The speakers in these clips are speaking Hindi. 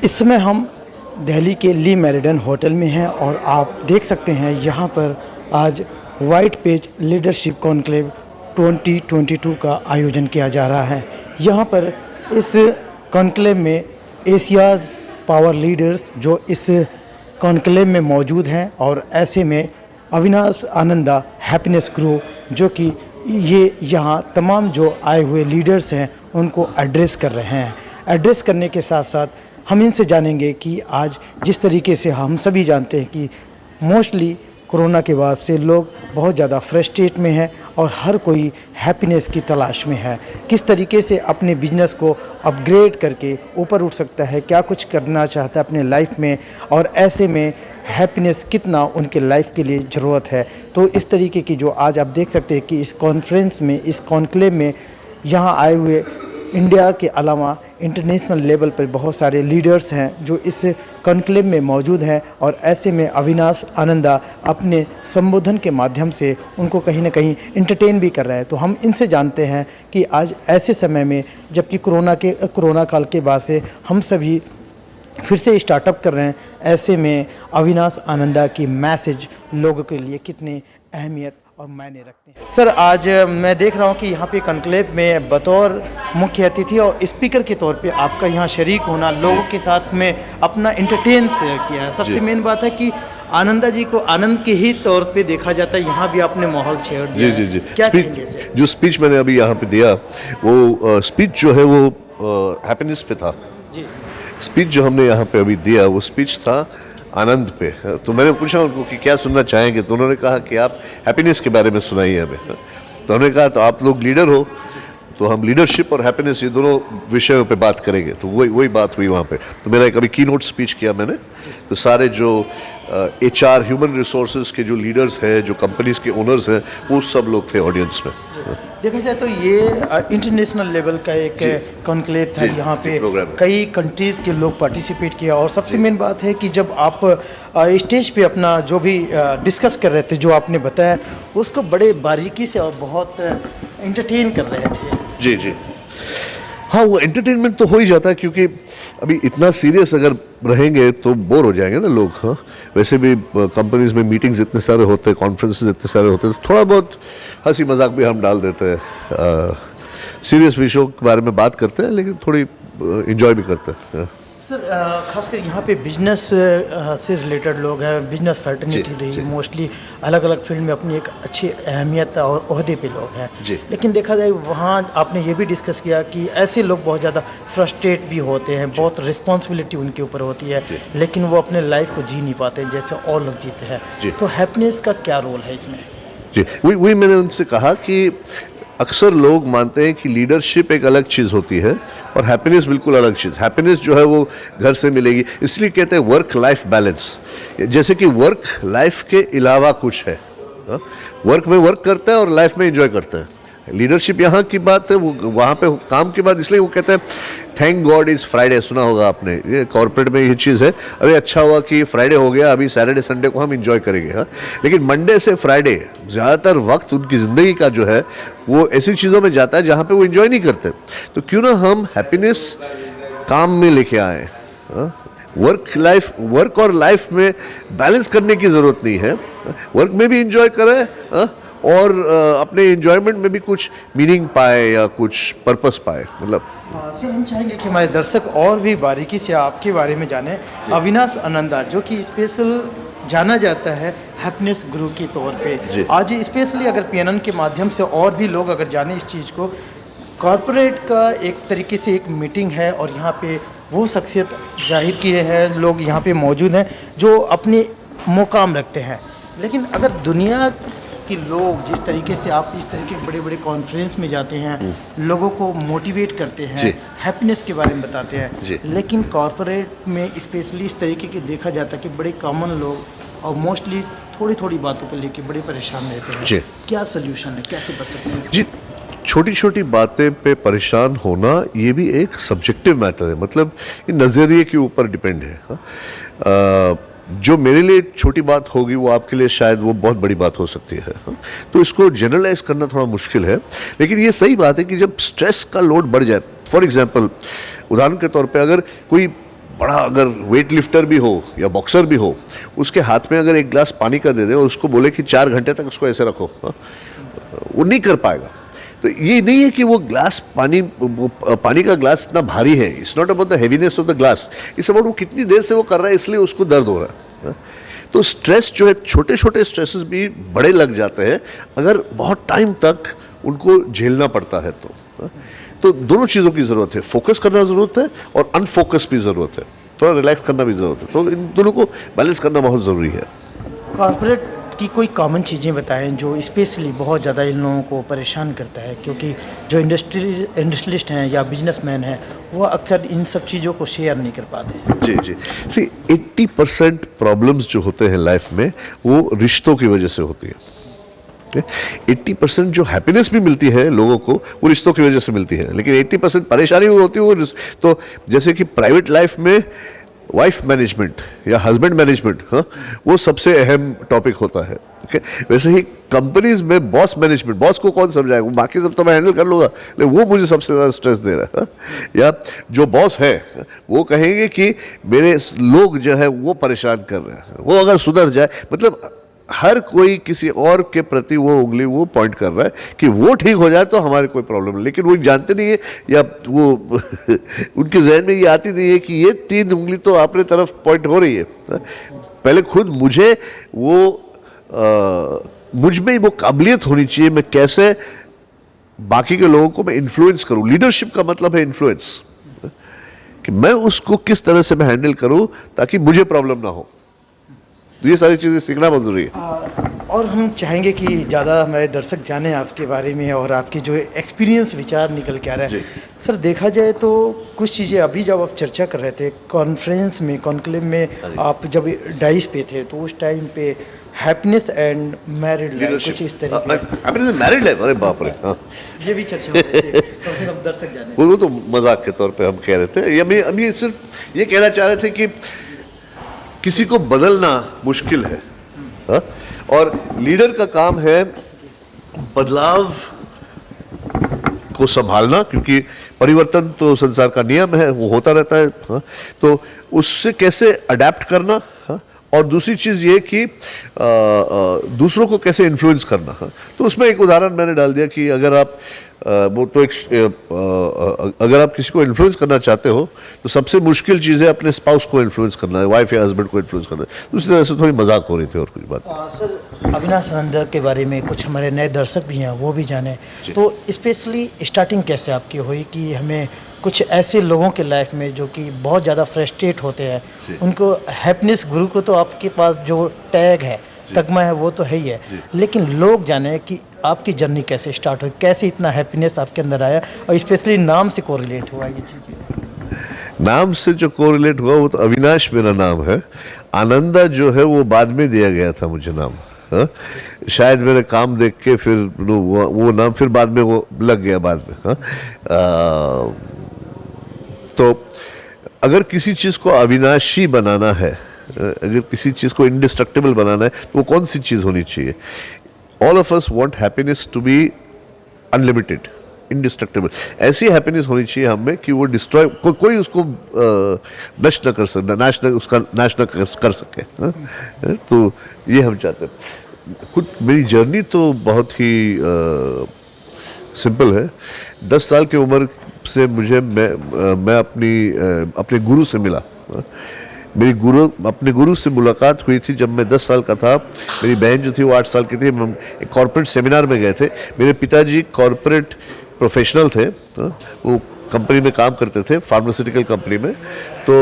इस समय हम दिल्ली के ली मेरिडियन होटल में हैं और आप देख सकते हैं यहाँ पर आज वाइट पेज लीडरशिप कॉन्क्लेव 2022 का आयोजन किया जा रहा है। यहाँ पर इस कॉन्क्लेव में एशियाज़ पावर लीडर्स जो इस कॉन्क्लेव में मौजूद हैं और ऐसे में अविनाश आनंदा हैप्पीनेस ग्रो जो कि ये यहाँ तमाम जो आए हुए लीडर्स हैं उनको एड्रेस कर रहे हैं। एड्रेस करने के साथ साथ हम इनसे जानेंगे कि आज जिस तरीके से हम सभी जानते हैं कि मोस्टली कोरोना के बाद से लोग बहुत ज़्यादा फ्रस्ट्रेट में हैं और हर कोई हैप्पीनेस की तलाश में है। किस तरीके से अपने बिजनेस को अपग्रेड करके ऊपर उठ सकता है, क्या कुछ करना चाहता है अपने लाइफ में और ऐसे में हैप्पीनेस कितना उनके लाइफ के लिए ज़रूरत है। तो इस तरीके की जो आज आप देख सकते हैं कि इस कॉन्फ्रेंस में, इस कॉन्क्लेव में यहाँ आए हुए इंडिया के अलावा इंटरनेशनल लेवल पर बहुत सारे लीडर्स हैं जो इस कॉन्क्लेव में मौजूद हैं और ऐसे में अविनाश आनंदा अपने संबोधन के माध्यम से उनको कहीं ना कहीं इंटरटेन भी कर रहे हैं। तो हम इनसे जानते हैं कि आज ऐसे समय में जबकि कोरोना काल के बाद से हम सभी फिर से स्टार्टअप कर रहे हैं, ऐसे में अविनाश आनंदा की मैसेज लोगों के लिए कितनी अहमियत और मायने रखते हैं। सर, आज मैं देख रहा हूं कि यहाँ पे कॉन्क्लेव में बतौर मुख्य अतिथि और स्पीकर के तौर पे आपका यहाँ शरीक होना, लोगों के साथ में अपना इंटरटेन किया है। सबसे मेन बात है कि आनंदा जी को आनंद के ही तौर पे देखा जाता है, यहाँ भी आपने माहौल छेड़ दिया। जी। क्या कहेंगे? जो स्पीच मैंने अभी यहाँ पे दिया वो स्पीच जो है वो हैप्पीनेस पे था जी। स्पीच जो हमने यहाँ पे अभी दिया वो स्पीच था आनंद पे। तो मैंने पूछा उनको कि क्या सुनना चाहेंगे, तो उन्होंने कहा कि आप हैप्पीनेस के बारे में सुनाइए हमें। तो हमने कहा तो आप लोग लीडर हो तो हम लीडरशिप और हैप्पीनेस ये दोनों विषयों पे बात करेंगे। तो वही बात हुई वहाँ पे। तो मेरा एक अभी की नोट स्पीच किया मैंने। तो सारे जो HR ह्यूमन रिसोर्सेज के जो लीडर्स हैं, जो कंपनीज के ओनर्स हैं, वो सब लोग थे ऑडियंस में। देखा जाए तो ये इंटरनेशनल लेवल का एक कॉन्क्लेव था। यहाँ पे कई कंट्रीज़ के लोग पार्टिसिपेट किया और सबसे मेन बात है कि जब आप स्टेज पे अपना जो भी डिस्कस कर रहे थे, जो आपने बताया उसको बड़े बारीकी से और बहुत एंटरटेन कर रहे थे। जी हाँ, वो एंटरटेनमेंट तो हो ही जाता है क्योंकि अभी इतना सीरियस अगर रहेंगे तो बोर हो जाएंगे ना लोग। हाँ, वैसे भी कंपनीज में मीटिंग्स इतने सारे होते हैं, कॉन्फ्रेंसेस इतने सारे होते हैं, तो थोड़ा बहुत हंसी मजाक भी हम डाल देते हैं। सीरियस विषयों के बारे में बात करते हैं लेकिन थोड़ी इंजॉय भी करते हैं। सर, खासकर यहाँ पे बिजनेस से रिलेटेड लोग हैं, बिजनेस फैटर्निटी रही मोस्टली, अलग अलग फील्ड में अपनी एक अच्छी अहमियत और ओहदे पे लोग हैं। लेकिन देखा जाए वहाँ आपने ये भी डिस्कस किया कि ऐसे लोग बहुत ज़्यादा फ्रस्ट्रेट भी होते हैं, बहुत रिस्पॉन्सिबिलिटी उनके ऊपर होती है, लेकिन वो अपने लाइफ को जी नहीं पाते हैं जैसे और लोग जीते हैं। तो हैप्पीनेस का क्या रोल है इसमें? जी, वही मैंने उनसे कहा कि अक्सर लोग मानते हैं कि लीडरशिप एक अलग चीज़ होती है और हैप्पीनेस बिल्कुल अलग चीज़। हैप्पीनेस जो है वो घर से मिलेगी, इसलिए कहते हैं वर्क लाइफ बैलेंस। जैसे कि वर्क लाइफ के अलावा कुछ है। वर्क में वर्क करता है और लाइफ में एंजॉय करता है। लीडरशिप यहाँ की बात है, वो वहाँ पे काम की बात, इसलिए वो कहते हैं थैंक गॉड इज़ फ्राइडे। सुना होगा आपने, ये कॉर्पोरेट में ये चीज़ है, अरे अच्छा हुआ कि फ्राइडे हो गया, अभी सैटरडे संडे को हम इंजॉय करेंगे। हाँ, लेकिन मंडे से फ्राइडे ज़्यादातर वक्त उनकी ज़िंदगी का जो है वो ऐसी चीज़ों में जाता है जहाँ पे वो इंजॉय नहीं करते। तो क्यों ना हम हैप्पीनेस काम में लेके आए। वर्क और लाइफ में बैलेंस करने की ज़रूरत नहीं है। वर्क में भी इंजॉय करें और अपने एंजॉयमेंट में भी कुछ मीनिंग पाए या कुछ पर्पस पाए। मतलब सर, हम चाहेंगे कि हमारे दर्शक और भी बारीकी से आपके बारे में जाने। अविनाश आनंदा जो कि स्पेशल जाना जाता है हैप्पीनेस गुरु के तौर पे, आज स्पेशली अगर PNN के माध्यम से और भी लोग अगर जाने इस चीज़ को, कॉरपोरेट का एक तरीके से एक मीटिंग है और यहाँ पे वो शख्सियत जाहिर किए हैं, लोग यहाँ पे मौजूद हैं जो अपने मुकाम रखते हैं। लेकिन अगर दुनिया कि लोग जिस तरीके से आप इस तरीके के बड़े बड़े कॉन्फ्रेंस में जाते हैं, लोगों को मोटिवेट करते हैं, हैप्पीनेस के बारे में बताते हैं, लेकिन कॉर्पोरेट में स्पेशली इस तरीके के देखा जाता है कि बड़े कॉमन लोग और मोस्टली थोड़ी थोड़ी बातों को लेके बड़े परेशान रहते हैं। क्या सोल्यूशन है, कैसे बच सकते हैं? जी, छोटी छोटी बातें पे परेशान होना ये भी एक सब्जेक्टिव मैटर है, मतलब ये नज़रिए के ऊपर डिपेंड है। जो मेरे लिए छोटी बात होगी वो आपके लिए शायद वो बहुत बड़ी बात हो सकती है। तो इसको जनरलाइज करना थोड़ा मुश्किल है, लेकिन ये सही बात है कि जब स्ट्रेस का लोड बढ़ जाए, फॉर एग्जांपल उदाहरण के तौर पे अगर कोई बड़ा अगर वेट लिफ्टर भी हो या बॉक्सर भी हो, उसके हाथ में अगर एक गिलास पानी का दे दे और उसको बोले कि 4 घंटे तक उसको ऐसे रखो, वो नहीं कर पाएगा। तो ये नहीं है कि वो ग्लास पानी का ग्लास इतना भारी है, it's not about the heaviness of the glass, it's about वो कितनी देर से वो कर रहा है, इसलिए उसको दर्द हो रहा है। तो स्ट्रेस जो है, छोटे छोटे स्ट्रेसेस भी बड़े लग जाते हैं अगर बहुत टाइम तक उनको झेलना पड़ता है। तो दोनों चीज़ों की ज़रूरत है, फोकस करना ज़रूरत है और अनफोकस भी ज़रूरत है, थोड़ा रिलैक्स करना भी ज़रूरत है। तो इन दोनों को बैलेंस करना बहुत ज़रूरी है। कॉर्पोरेट की कोई कॉमन चीज़ें बताएं जो स्पेशली बहुत ज़्यादा इन लोगों को परेशान करता है, क्योंकि जो इंडस्ट्रियलिस्ट हैं या बिजनेसमैन हैं वो अक्सर इन सब चीज़ों को शेयर नहीं कर पाते हैं। जी जी, सी 80% प्रॉब्लम्स जो होते हैं लाइफ में वो रिश्तों की वजह से होती है। 80% जो हैप्पीनेस भी मिलती है लोगों को वो रिश्तों की वजह से मिलती है, लेकिन 80% परेशानी भी होती है वो। तो जैसे कि प्राइवेट लाइफ में वाइफ मैनेजमेंट या हस्बैंड मैनेजमेंट, हाँ, वो सबसे अहम टॉपिक होता है। ओके, वैसे ही कंपनीज में बॉस मैनेजमेंट, बॉस को कौन समझाएगा, बाकी सब तो मैं हैंडल कर लूँगा, लेकिन वो मुझे सबसे ज़्यादा स्ट्रेस दे रहा है। या जो बॉस है वो कहेंगे कि मेरे लोग जो है वो परेशान कर रहे हैं, वो अगर सुधर जाए, मतलब हर कोई किसी और के प्रति वो उंगली वो पॉइंट कर रहा है कि वो ठीक हो जाए तो हमारे कोई प्रॉब्लम नहीं, लेकिन वो जानते नहीं है या वो उनके जहन में ये आती नहीं है कि ये 3 उंगली तो अपने तरफ पॉइंट हो रही है। पहले खुद मुझे वो मुझ में वो काबिलियत होनी चाहिए, मैं कैसे बाकी के लोगों को मैं इन्फ्लुएंस करूं। लीडरशिप का मतलब है इन्फ्लुएंस, कि मैं उसको किस तरह से मैं हैंडल करूं ताकि मुझे प्रॉब्लम ना हो। तो ये सारी चीज़ें सीखना बहुत ज़रूरी है। और हम चाहेंगे कि ज़्यादा हमारे दर्शक जाने आपके बारे में और आपकी जो एक्सपीरियंस विचार निकल के आ रहा है। सर, देखा जाए तो कुछ चीज़ें अभी जब आप चर्चा कर रहे थे कॉन्फ्रेंस में, कॉन्क्लेव में, आप जब डाइस पे थे तो उस टाइम पे हैप्पीनेस एंड मैरिड लाइफ कुछ इस तरीके हैप्पीनेस मैरिड लाइफ, अरे बाप रे, हाँ, ये भी चर्चा हो रही थी, तो फिर हम दर्शक जाने। वो तो मजाक के तौर पे हम कह रहे थे, हम ये सिर्फ ये कहना चाह रहे थे कि किसी को बदलना मुश्किल है, हा? और लीडर का काम है बदलाव को संभालना, क्योंकि परिवर्तन तो संसार का नियम है, वो होता रहता है। हा? तो उससे कैसे अडेप्ट करना, हा? और दूसरी चीज़ ये कि दूसरों को कैसे इन्फ्लुएंस करना। हा? तो उसमें एक उदाहरण मैंने डाल दिया कि अगर आप अगर आप किसी को इन्फ्लुएंस करना चाहते हो तो सबसे मुश्किल चीज़ है अपने स्पाउस को इन्फ्लुएंस करना है, वाइफ या हस्बैंड को इन्फ्लुएंस करना है। उसी तरह से थोड़ी मजाक हो रही थी और कुछ बात। सर, अविनाश नंदा के बारे में कुछ हमारे नए दर्शक भी हैं, वो भी जाने, तो स्पेशली स्टार्टिंग कैसे आपकी हुई कि हमें कुछ ऐसे लोगों के लाइफ में जो कि बहुत ज़्यादा फ्रस्ट्रेट होते हैं, उनको हैप्पीनेस गुरु को तो आपके पास जो टैग है, तगमा है, वो तो है ही है, लेकिन लोग जाने कि आपकी जर्नी कैसे स्टार्ट हुई, कैसे इतना हैप्पीनेस आपके अंदर आया, और स्पेशली नाम से कोरिलेट हुआ ये चीज़ें। नाम से जो कोरिलेट हुआ वो तो अविनाश मेरा नाम है, आनंदा जो है वो बाद में दिया गया था मुझे नाम। हा? शायद मेरे काम देख के फिर वो नाम फिर बाद में वो लग गया बाद में। हा? तो अगर किसी चीज़ को अविनाशी बनाना है, अगर किसी चीज़ को इंडिस्ट्रक्टिबल बनाना है, तो वो कौन सी चीज़ होनी चाहिए? All of us want happiness to be unlimited, indestructible. ऐसी हैप्पीनेस होनी चाहिए हम में कि वो डिस्ट्रॉय कोई उसको नष्ट न कर सके, उसका नाश न कर सके। तो ये हम चाहते हैं। खुद मेरी जर्नी तो बहुत ही सिंपल है। 10 साल की उम्र से मैं अपने गुरु से मिला। अपने गुरु से मुलाकात हुई थी जब मैं 10 साल का था। मेरी बहन जो थी वो 8 साल की थी। हम एक कॉर्पोरेट सेमिनार में गए थे। मेरे पिताजी कॉर्पोरेट प्रोफेशनल थे, वो कंपनी में काम करते थे, फार्मास्यूटिकल कंपनी में। तो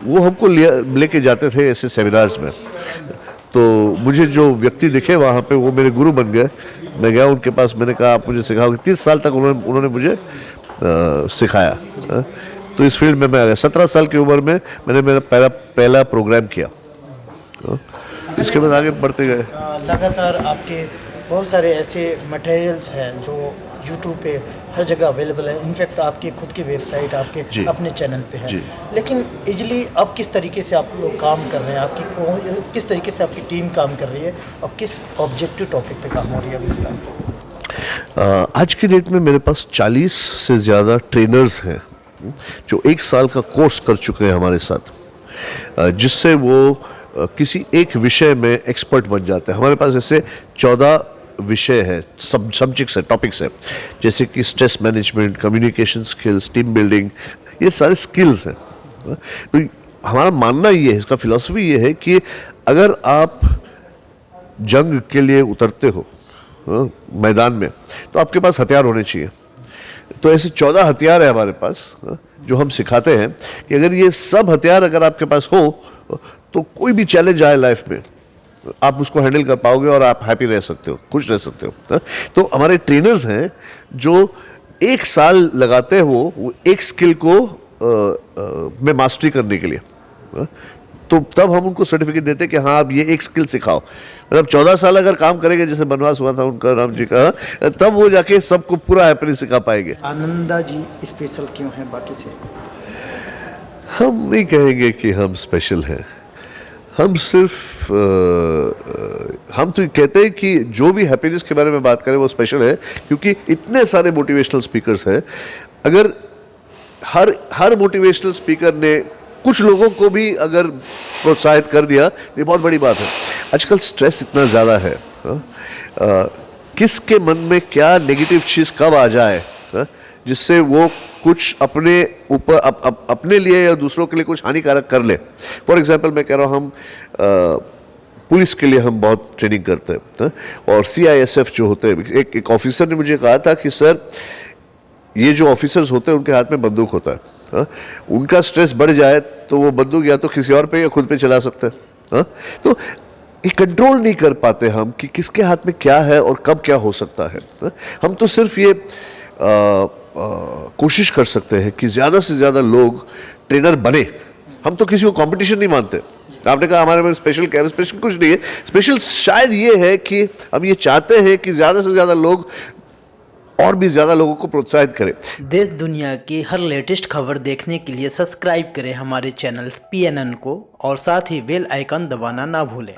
वो हमको लेके जाते थे ऐसे सेमिनार्स में। तो मुझे जो व्यक्ति दिखे वहाँ पे वो मेरे गुरु बन गए। मैं गया उनके पास, मैंने कहा आप मुझे सिखाओगे। 30 साल तक उन्होंने मुझे सिखाया। तो इस फील्ड में मैं आ गया। 17 साल की उम्र में मैंने मेरा पहला प्रोग्राम किया। इसके बाद आगे बढ़ते गए। लगातार आपके बहुत सारे ऐसे मटेरियल्स हैं जो यूट्यूब पे हर जगह अवेलेबल है। इनफैक्ट आपकी खुद की वेबसाइट आपके अपने चैनल पे है। लेकिन इजली अब किस तरीके से आप लोग काम कर रहे हैं, आपकी किस तरीके से आपकी टीम काम कर रही है और किस ऑब्जेक्टिव टॉपिक पे काम हो रही है अभी फिलहाल? आज की डेट में मेरे पास 40 से ज़्यादा ट्रेनर्स हैं जो 1 साल का कोर्स कर चुके हैं हमारे साथ, जिससे वो किसी एक विषय में एक्सपर्ट बन जाते हैं। हमारे पास ऐसे 14 विषय है, सब्जेक्ट्स है, टॉपिक्स है, जैसे कि stress management, communication skills, team building, ये सारे स्किल्स हैं। तो हमारा मानना ये है, इसका फिलॉसफी ये है कि अगर आप जंग के लिए उतरते हो मैदान में, तो आपके पास हथियार होने चाहिए। तो ऐसे 14 हथियार है हमारे पास, जो हम सिखाते हैं कि अगर ये सब हथियार अगर आपके पास हो तो कोई भी चैलेंज आए लाइफ में आप उसको हैंडल कर पाओगे और आप हैप्पी रह सकते हो, खुश रह सकते हो। तो हमारे ट्रेनर्स हैं जो 1 साल लगाते हैं वो एक स्किल को में मास्टरी करने के लिए। तो तब हम उनको सर्टिफिकेट देते हैं कि हाँ आप ये एक स्किल सिखाओ। मतलब 14 साल अगर काम करेंगे, जैसे बनवास हुआ था उनका, राम जी का, तब वो जाके सबको पूरा हैप्पीनेस सिखा पाएंगे। आनंदा जी स्पेशल क्यों है बाकी से? हम नहीं कहेंगे कि हम स्पेशल हैं, हम सिर्फ हम तो कहते हैं कि जो भी हैप्पीनेस के बारे में बात करें वो स्पेशल है, क्योंकि इतने सारे मोटिवेशनल स्पीकर्स हैं। अगर हर मोटिवेशनल स्पीकर ने कुछ लोगों को भी अगर प्रोत्साहित कर दिया, ये बहुत बड़ी बात है। आजकल स्ट्रेस इतना ज़्यादा है, किसके मन में क्या नेगेटिव चीज़ कब आ जाए जिससे वो कुछ अपने ऊपर अपने लिए या दूसरों के लिए कुछ हानिकारक कर ले। फॉर एग्जांपल मैं कह रहा हूँ, हम पुलिस के लिए हम बहुत ट्रेनिंग करते हैं, और CISF जो होते हैं, एक ऑफिसर ने मुझे कहा था कि सर ये जो ऑफिसर्स होते हैं उनके हाथ में बंदूक होता है, उनका स्ट्रेस बढ़ जाए तो वो बंदूक या तो किसी और पे या खुद पे चला सकते हैं। तो ये कंट्रोल नहीं कर पाते हम कि किसके हाथ में क्या है और कब क्या हो सकता है। हम तो सिर्फ ये कोशिश कर सकते हैं कि ज़्यादा से ज़्यादा लोग ट्रेनर बने। हम तो किसी को कंपटीशन नहीं मानते। आपने कहा हमारे में स्पेशल क्या है, स्पेशल कुछ नहीं है। स्पेशल शायद ये है कि हम ये चाहते हैं कि ज़्यादा से ज़्यादा लोग और भी ज़्यादा लोगों को प्रोत्साहित करें। देश दुनिया की हर लेटेस्ट खबर देखने के लिए सब्सक्राइब करें हमारे चैनल PNN को, और साथ ही बेल आइकन दबाना ना भूलें।